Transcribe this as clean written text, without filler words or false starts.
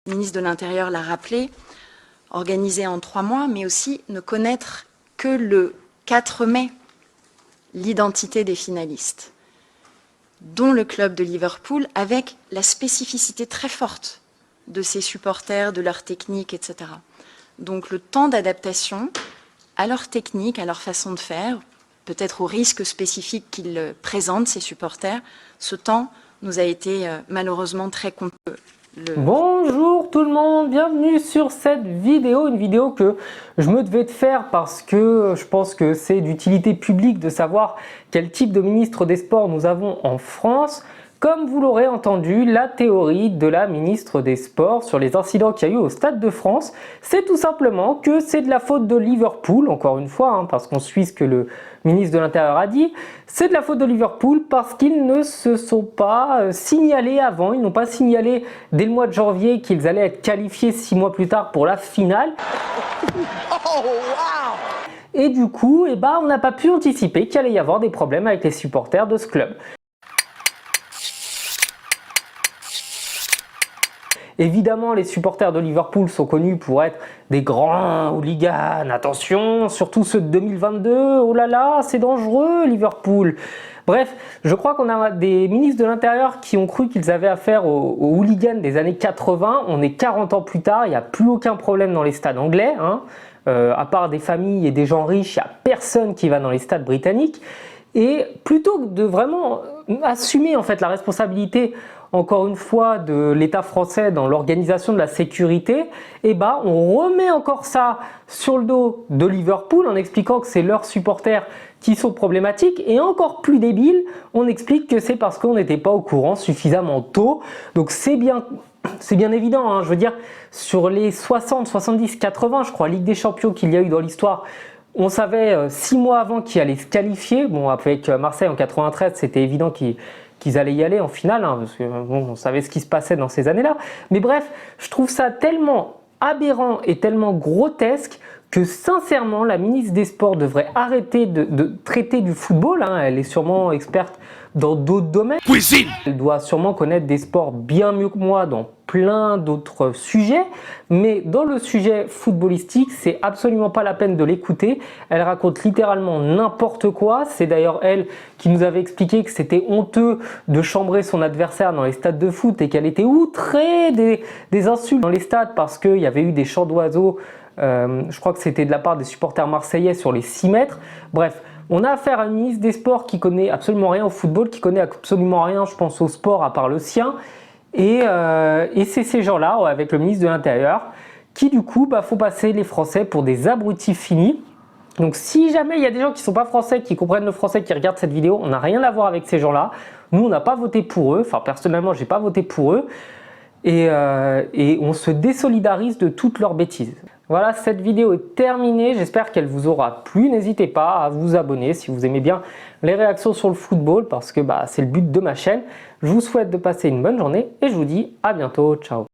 le ministre de l'Intérieur l'a rappelé, organisé en 3 mois, mais aussi ne connaître que le 4 mai l'identité des finalistes, dont le club de Liverpool, avec la spécificité très forte de ses supporters, de leur technique, etc. Donc le temps d'adaptation à leur technique, à leur façon de faire, peut-être aux risques spécifiques qu'ils présentent, ces supporters, ce temps nous a été malheureusement très coûteux. Bonjour tout le monde, bienvenue sur cette vidéo, une vidéo que je me devais de faire parce que je pense que c'est d'utilité publique de savoir quel type de ministre des Sports nous avons en France. Comme vous l'aurez entendu, la théorie de la ministre des Sports sur les incidents qu'il y a eu au Stade de France, c'est tout simplement que c'est de la faute de Liverpool, encore une fois, parce qu'on suit ce que le ministre de l'Intérieur a dit, c'est de la faute de Liverpool parce qu'ils ne se sont pas signalés avant, ils n'ont pas signalé dès le mois de janvier qu'ils allaient être qualifiés 6 mois plus tard pour la finale. Oh, wow. Et du coup, on n'a pas pu anticiper qu'il allait y avoir des problèmes avec les supporters de ce club. Évidemment, les supporters de Liverpool sont connus pour être des grands hooligans. Attention, surtout ceux de 2022. Oh là là, c'est dangereux, Liverpool. Bref, je crois qu'on a des ministres de l'Intérieur qui ont cru qu'ils avaient affaire aux hooligans des années 80. On est 40 ans plus tard, il n'y a plus aucun problème dans les stades anglais. À part des familles et des gens riches, il n'y a personne qui va dans les stades britanniques. Et plutôt que de vraiment assumer en fait la responsabilité, encore une fois, de l'État français dans l'organisation de la sécurité, on remet encore ça sur le dos de Liverpool en expliquant que c'est leurs supporters qui sont problématiques, et encore plus débile, on explique que c'est parce qu'on n'était pas au courant suffisamment tôt. Donc c'est bien évident, je veux dire, sur les 60, 70, 80, je crois, Ligue des Champions qu'il y a eu dans l'histoire, on savait 6 mois avant qu'ils allaient se qualifier. Bon, avec Marseille en 93, c'était évident qu'ils allaient y aller en finale, parce que on savait ce qui se passait dans ces années-là. Mais bref, je trouve ça tellement aberrant et tellement grotesque que sincèrement, la ministre des Sports devrait arrêter de traiter du football. Elle est sûrement experte dans d'autres domaines. Cuisine. Elle doit sûrement connaître des sports bien mieux que moi dans plein d'autres sujets. Mais dans le sujet footballistique, c'est absolument pas la peine de l'écouter. Elle raconte littéralement n'importe quoi. C'est d'ailleurs elle qui nous avait expliqué que c'était honteux de chambrer son adversaire dans les stades de foot et qu'elle était outrée des insultes dans les stades parce qu'il y avait eu des chants d'oiseaux. Je crois que c'était de la part des supporters marseillais sur les 6 mètres. Bref, on a affaire à un ministre des Sports qui connaît absolument rien au football, qui connaît absolument rien, je pense, au sport à part le sien. Et c'est ces gens-là, avec le ministre de l'Intérieur, qui du coup font passer les Français pour des abrutis finis. Donc si jamais il y a des gens qui ne sont pas français, qui comprennent le français, qui regardent cette vidéo, on n'a rien à voir avec ces gens-là. Nous, on n'a pas voté pour eux. Enfin, personnellement, je n'ai pas voté pour eux. Et on se désolidarise de toutes leurs bêtises. Voilà, cette vidéo est terminée, j'espère qu'elle vous aura plu. N'hésitez pas à vous abonner si vous aimez bien les réactions sur le football parce que c'est le but de ma chaîne. Je vous souhaite de passer une bonne journée et je vous dis à bientôt, ciao.